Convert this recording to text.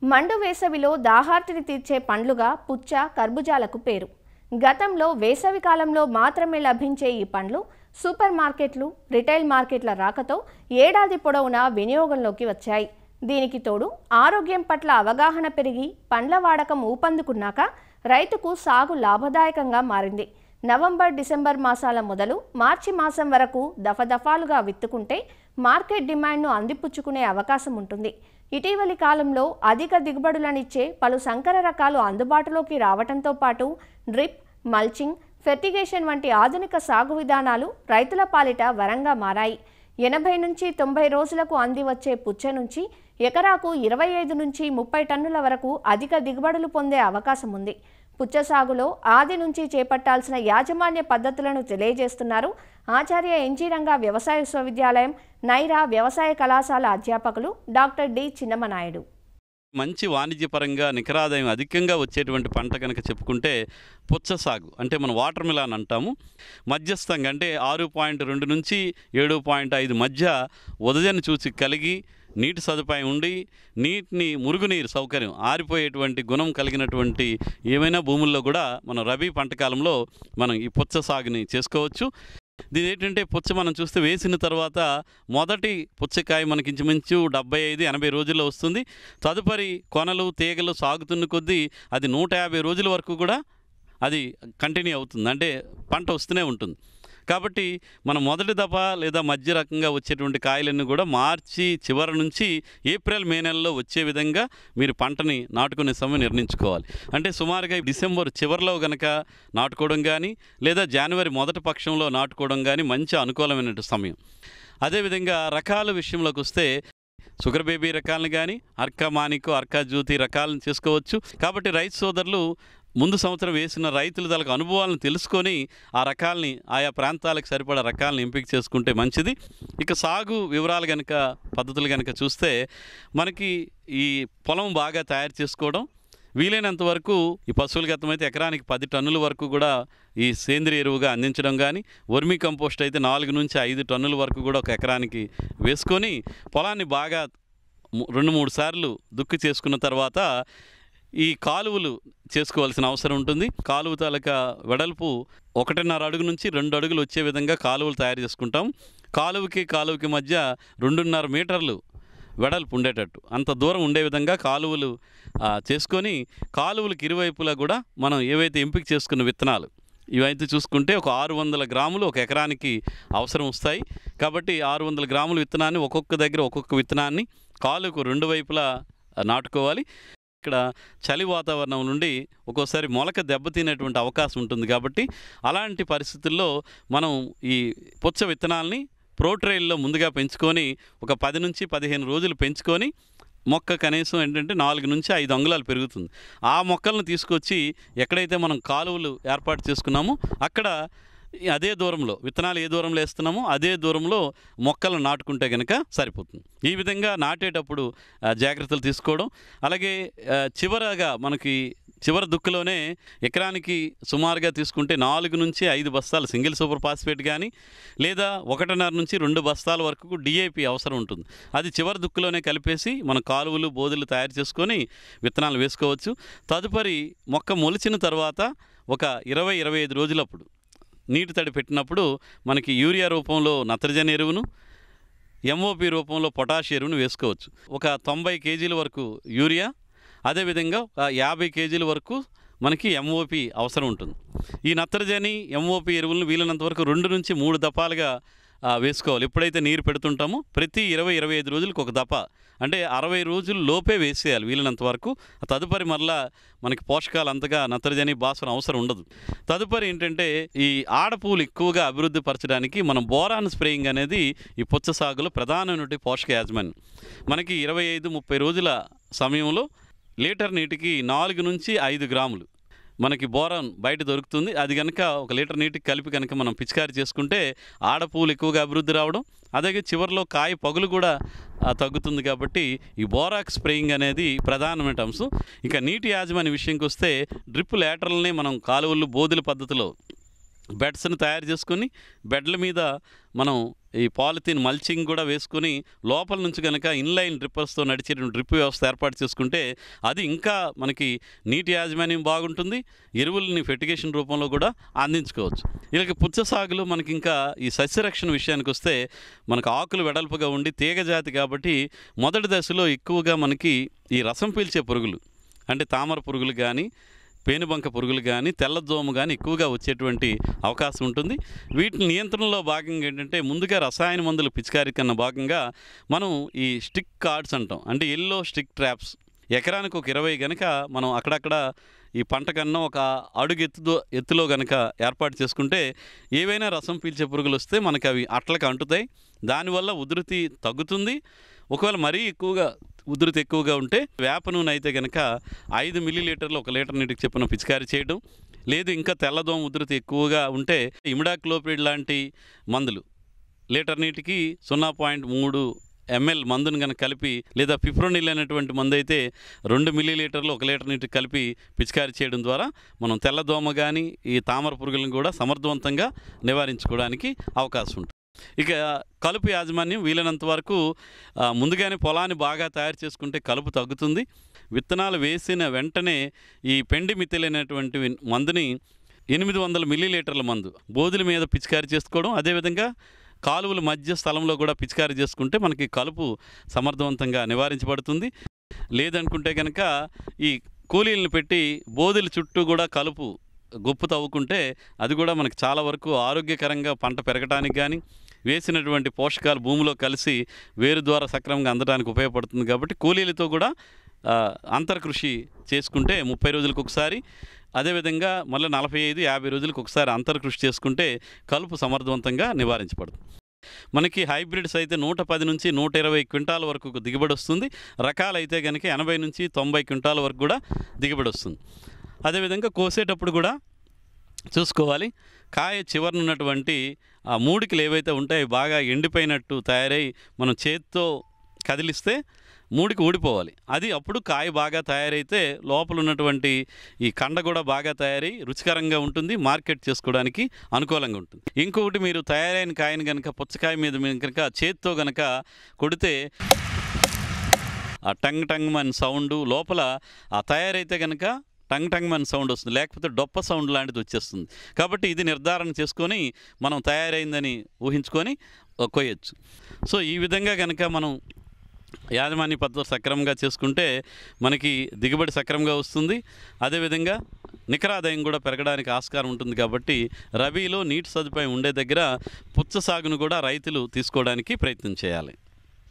మండు వేసవిలో దాహార్తిని తీర్చే పండ్లుగా పుచ్చ, కర్బూజాలకు పేరు. గతంలో వేసవి కాలంలో మాత్రమే లభించే ఈ పండ్లు సూపర్ మార్కెట్లు, రిటైల్ మార్కెట్ల రాకతో ఏడాది పొడవునా వినియోగంలోకి వచ్చాయి. దీనికి తోడు ఆరోగ్యం పట్ల అవగాహన పెరిగి పండ్ల వాడకం ఊపందుకున్నాక రైతుకు సాగు లాభదాయకంగా మారింది. నవంబర్, డిసెంబర్ మాసాల మొదలు మార్చి మాసం వరకు దఫదఫాలుగా విత్తుకుంటే మార్కెట్ డిమాండ్ను అందిపుచ్చుకునే అవకాశం ఉంటుంది. ఇటీవలి కాలంలో అధిక దిగుబడులనిచ్చే పలు సంకర రకాలు అందుబాటులోకి రావడంతో పాటు డ్రిప్, మల్చింగ్, ఫెర్టిగేషన్ వంటి ఆధునిక సాగు విధానాలు రైతుల పాలిట వరంగా మారాయి. 80 నుంచి 90 రోజులకు అంది వచ్చే పుచ్చ నుంచి ఎకరాకు 25 నుంచి 30 టన్నుల వరకు అధిక దిగుబడులు పొందే అవకాశం ఉంది. పుచ్చ సాగులో ఆది నుంచి చేపట్టాల్సిన యాజమాన్య పద్ధతులను తెలియజేస్తున్నారు ఆచార్య ఎన్జీ రంగా వ్యవసాయ విశ్వవిద్యాలయం, నైరా వ్యవసాయ కళాశాల అధ్యాపకులు డాక్టర్ డి చిన్నమనాయుడు. మంచి వాణిజ్యపరంగా నికరాదాయం అధికంగా వచ్చేటువంటి పంట కనుక చెప్పుకుంటే పుచ్చ సాగు అంటే మనం వాటర్ మిలాన్ అంటాము. మధ్యస్థంగా అంటే 6.2 నుంచి 7.5 మధ్య ఉదజని చూసి కలిగి నీటి సదుపాయం ఉండి నీటిని మురుగునీరు సౌకర్యం ఆరిపోయేటువంటి గుణం కలిగినటువంటి ఏమైనా భూముల్లో కూడా మనం రబీ పంటకాలంలో మనం ఈ పుచ్చ సాగుని చేసుకోవచ్చు. దీని ఏంటంటే పుచ్చ మనం చూస్తే వేసిన తర్వాత మొదటి పుచ్చకాయ మనకి ఇంచుమించు 75-80 రోజుల్లో వస్తుంది. తదుపరి కొనలు తీగలు సాగుతున్న కొద్దీ అది 150 రోజుల వరకు కూడా అది కంటిన్యూ అవుతుంది, అంటే పంట వస్తూనే ఉంటుంది. కాబట్టి మనం మొదటి దఫా లేదా మధ్య రకంగా వచ్చేటువంటి కాయలన్నీ కూడా మార్చి చివరి నుంచి ఏప్రిల్, మే నెలలో వచ్చే విధంగా మీరు పంటని నాటుకునే సమయం నిర్ణయించుకోవాలి. అంటే సుమారుగా డిసెంబర్ చివరిలో గనక నాటుకోవడం కానీ లేదా జనవరి మొదటి పక్షంలో నాటుకోవడం కానీ మంచి అనుకూలమైన సమయం. అదేవిధంగా రకాల విషయంలోకి వస్తే షుగర్ బేబీ రకాలను కానీ అర్కా మానికో, అర్కా జ్యోతి రకాలను చేసుకోవచ్చు. కాబట్టి రైతు సోదరులు ముందు సంవత్సరం వేసిన రైతుల తలకు అనుభవాలను తెలుసుకొని ఆ రకాలని ఆయా ప్రాంతాలకు సరిపడా రకాలను ఎంపిక చేసుకుంటే మంచిది. ఇక సాగు వివరాలు కనుక పద్ధతులు కనుక చూస్తే మనకి ఈ పొలం బాగా తయారు చేసుకోవడం, వీలైనంత వరకు ఈ పశువుల గతం అయితే ఎకరానికి 10 టన్నుల వరకు కూడా ఈ సేంద్రియ ఎరువుగా అందించడం కానీ, వర్మీ కంపోస్ట్ అయితే 4 నుంచి 5 టన్నుల వరకు కూడా ఒక ఎకరానికి వేసుకొని పొలాన్ని బాగా 2-3 సార్లు దుక్కి చేసుకున్న తర్వాత ఈ కాలువలు చేసుకోవాల్సిన అవసరం ఉంటుంది. కాలువ తాలూకా వెడల్పు 1.5 అడుగు నుంచి 2 అడుగులు వచ్చే విధంగా కాలువలు తయారు చేసుకుంటాం. కాలువకి మధ్య 2.5 మీటర్లు వెడల్పు ఉండేటట్టు అంత దూరం ఉండే విధంగా కాలువలు చేసుకొని కాలువలకు ఇరువైపులా కూడా మనం ఏవైతే ఎంపిక చేసుకున్న విత్తనాలు ఇవైతే చూసుకుంటే ఒక 600 గ్రాములు ఒక ఎకరానికి అవసరం వస్తాయి. కాబట్టి 600 గ్రాముల విత్తనాన్ని ఒక్కొక్క దగ్గర ఒక్కొక్క విత్తనాన్ని కాలువకు 2 వైపులా నాటుకోవాలి. ఇక్కడ చలి వాతావరణం నుండి ఒక్కోసారి మొలక దెబ్బతినేటువంటి అవకాశం ఉంటుంది. కాబట్టి అలాంటి పరిస్థితుల్లో మనం ఈ పుచ్చ విత్తనాలని ప్రోట్రైల్లో ముందుగా పెంచుకొని ఒక 10 నుంచి 15 రోజులు పెంచుకొని మొక్క కనీసం ఏంటంటే 4 నుంచి 5 అంగుళాలు పెరుగుతుంది. ఆ మొక్కలను తీసుకొచ్చి ఎక్కడైతే మనం కాలువలు ఏర్పాటు చేసుకున్నామో అక్కడ అదే దూరంలో విత్తనాలు ఏ దూరంలో వేస్తున్నామో అదే దూరంలో మొక్కలను నాటుకుంటే కనుక సరిపోతుంది. ఈ విధంగా నాటేటప్పుడు జాగ్రత్తలు తీసుకోవడం. అలాగే చివరగా మనకి చివరి దుక్కులోనే ఎకరానికి సుమారుగా తీసుకుంటే 4 నుంచి 5 బస్తాలు సింగిల్ సూపర్ ఫాస్ఫేట్ కానీ లేదా 1.5 నుంచి 2 బస్తాల వరకు డిఏపి అవసరం ఉంటుంది. అది చివరి దుక్కులోనే కలిపేసి మన కాలువలు, బోధులు తయారు చేసుకొని విత్తనాలు వేసుకోవచ్చు. తదుపరి మొక్క మొలిచిన తర్వాత ఒక 20-25 రోజులప్పుడు నీటి తడి పెట్టినప్పుడు మనకి యూరియా రూపంలో నత్రజని ఎరువును, ఎంఓపి రూపంలో పొటాష్ ఎరువును వేసుకోవచ్చు. ఒక 90 కేజీల వరకు యూరియా, అదేవిధంగా 50 కేజీల వరకు మనకి ఎంఓపి అవసరం ఉంటుంది. ఈ నత్రజని, ఎంఓపి ఎరువులను వీలైనంత వరకు 2 నుంచి 3 దఫాలుగా వేసుకోవాలి. ఎప్పుడైతే నీరు పెడుతుంటామో ప్రతి 20-25 రోజులకు ఒక దఫా, అంటే 60 రోజుల లోపే వేసేయాలి వీలైనంత వరకు. తదుపరి మరలా మనకి పోషకాలు అంతగా నత్రజని, భాస్వరం అవసరం ఉండదు. తదుపరి ఏంటంటే ఈ ఆడపూలు ఎక్కువగా అభివృద్ధి పరచడానికి మనం బోరాన్ స్ప్రేయింగ్ అనేది ఈ పుచ్చ సాగులో ప్రధానమైన పోషక యాజమాన్యం. మనకి 25-30 రోజుల సమయంలో లీటర్ నీటికి 4 నుంచి 5 గ్రాములు మనకి బోరాన్ బయట దొరుకుతుంది. అది కనుక 1 లీటర్ నీటికి కలిపి కనుక మనం పిచికారి చేసుకుంటే ఆడపూలు ఎక్కువగా అభివృద్ధి రావడం, అలాగే చివరిలో కాయ పగులు కూడా తగ్గుతుంది. కాబట్టి ఈ బోరాక్ స్ప్రేయింగ్ అనేది ప్రధానమైన అంశం. ఇంకా నీటి యాజమాన్య విషయంకి వస్తే డ్రిప్ లేటరల్ని మనం కాలువలు, బోధుల పద్ధతిలో బెడ్స్ని తయారు చేసుకొని బెడ్ల మీద మనం ఈ పాలిథీన్ మల్చింగ్ కూడా వేసుకొని లోపల నుంచి కనుక ఇన్లైన్ డ్రిప్పర్స్తో నడిచే డ్రిప్ వ్యవస్థ ఏర్పాటు చేసుకుంటే అది ఇంకా మనకి నీటి యాజమాన్యం బాగుంటుంది, ఎరువులని ఫెర్టిగేషన్ రూపంలో కూడా అందించుకోవచ్చు. ఇలాగ పుచ్చ సాగులో మనకి ఇంకా ఈ సస్యరక్షణ విషయానికి వస్తే మనకు ఆకులు వెడల్పుగా ఉండి తీగ జాతి కాబట్టి మొదటి దశలో ఎక్కువగా మనకి ఈ రసం పీల్చే పురుగులు అంటే తామర పురుగులు కానీ పేనుబంక పురుగులు కానీ తెల్లదోమ కానీ ఎక్కువగా వచ్చేటువంటి అవకాశం ఉంటుంది. వీటిని నియంత్రణలో భాగంగా ఏంటంటే ముందుగా రసాయన మందుల పిచికారీ కన్నా భాగంగా మనం ఈ స్టిక్ కార్డ్స్ అంటాం, అంటే ఎల్లో స్టిక్ ట్రాప్స్ ఎకరానికి ఒక 20 కనుక మనం అక్కడక్కడ ఈ పంట కన్నా ఒక అడుగు ఎత్తులో కనుక ఏర్పాటు చేసుకుంటే ఏవైనా రసం పీల్చే పురుగులు వస్తే మనకి అవి అట్లకి అంటుతాయి. దానివల్ల ఉధృతి తగ్గుతుంది. ఒకవేళ మరీ ఎక్కువగా ఉధృతి ఎక్కువగా ఉంటే వేప నూనె అయితే కనుక 5 మిల్లీలీటర్లు 1 లీటర్ నీటికి చొప్పున పిచికారీ చేయడం, లేదు ఇంకా తెల్లదోమ ఉధృతి ఎక్కువగా ఉంటే ఇమిడాక్లోప్రిడ్ లాంటి మందులు లీటర్ నీటికి 0.3 ml మందును కనుక కలిపి, లేదా ఫిప్రోనిల్ అనేటువంటి మందు అయితే 2 మిల్లీలీటర్లు 1 లీటర్ నీటికి కలిపి పిచికారీ చేయడం ద్వారా మనం తెల్లదోమ కానీ ఈ తామర పురుగులను కూడా సమర్థవంతంగా నివారించుకోవడానికి అవకాశం ఉంటుంది. ఇక కలుపు యాజమాన్యం వీలైనంత వరకు ముందుగానే పొలాన్ని బాగా తయారు చేసుకుంటే కలుపు తగ్గుతుంది. విత్తనాలు వేసిన వెంటనే ఈ పెండిమిథిల్ అనేటువంటి మందుని 800 మిల్లీలీటర్ల మందు బోధుల మీద పిచికారీ చేసుకోవడం, అదేవిధంగా కాలువల మధ్య స్థలంలో కూడా పిచికారీ చేసుకుంటే మనకి కలుపు సమర్థవంతంగా నివారించబడుతుంది. లేదనుకుంటే కనుక ఈ కూలీలను పెట్టి బోధుల చుట్టూ కూడా కలుపు గుప్పు తవ్వుకుంటే అది కూడా మనకి చాలా వరకు ఆరోగ్యకరంగా పంట పెరగడానికి కానీ వేసినటువంటి పోషకాలు భూమిలో కలిసి వేరు ద్వారా సక్రమంగా అందడానికి ఉపయోగపడుతుంది. కాబట్టి కూలీలతో కూడా అంతర్కృషి చేసుకుంటే 30 రోజులకు ఒకసారి, అదేవిధంగా మళ్ళీ 45-50 రోజులకు ఒకసారి అంతర్కృషి చేసుకుంటే కలుపు సమర్థవంతంగా నివారించబడుతుంది. మనకి హైబ్రిడ్స్ అయితే 110 నుంచి 120 క్వింటాల వరకు దిగుబడి వస్తుంది. రకాలైతే కనుక 80 నుంచి 90 క్వింటాల వరకు కూడా దిగుబడి వస్తుంది. అదేవిధంగా కోసేటప్పుడు కూడా చూసుకోవాలి, కాయ చివరన ఉన్నటువంటి ఆ మూడికలు ఏవైతే ఉంటాయో బాగా ఎండిపోయినట్టు తయారై మనం చేతితో కదిలిస్తే మూడికి ఊడిపోవాలి. అది అప్పుడు కాయ బాగా తయారైతే లోపల ఉన్నటువంటి ఈ కండ కూడా బాగా తయారై రుచికరంగా ఉంటుంది, మార్కెట్ చేసుకోవడానికి అనుకూలంగా ఉంటుంది. ఇంకొకటి, మీరు తయారైన కాయని కనుక పుచ్చకాయ మీద కనుక చేతితో కనుక కొడితే ఆ టంగ్ టంగ్ మన సౌండ్ లోపల ఆ తయారైతే కనుక టంగ్ టంగ్ మన సౌండ్ వస్తుంది, లేకపోతే డొప్ప సౌండ్ లాంటిది వచ్చేస్తుంది. కాబట్టి ఇది నిర్ధారణ చేసుకొని మనం తయారైందని ఊహించుకొని కొయ్యొచ్చు. సో ఈ విధంగా కనుక మనం యాజమాన్య పద్ధతి సక్రమంగా చేసుకుంటే మనకి దిగుబడి సక్రమంగా వస్తుంది. అదేవిధంగా నికర ఆదాయం కూడా పెరగడానికి ఆస్కారం ఉంటుంది. కాబట్టి రబీలో నీటి సదుపాయం ఉండే దగ్గర పుచ్చ సాగును కూడా రైతులు తీసుకోవడానికి ప్రయత్నం చేయాలి.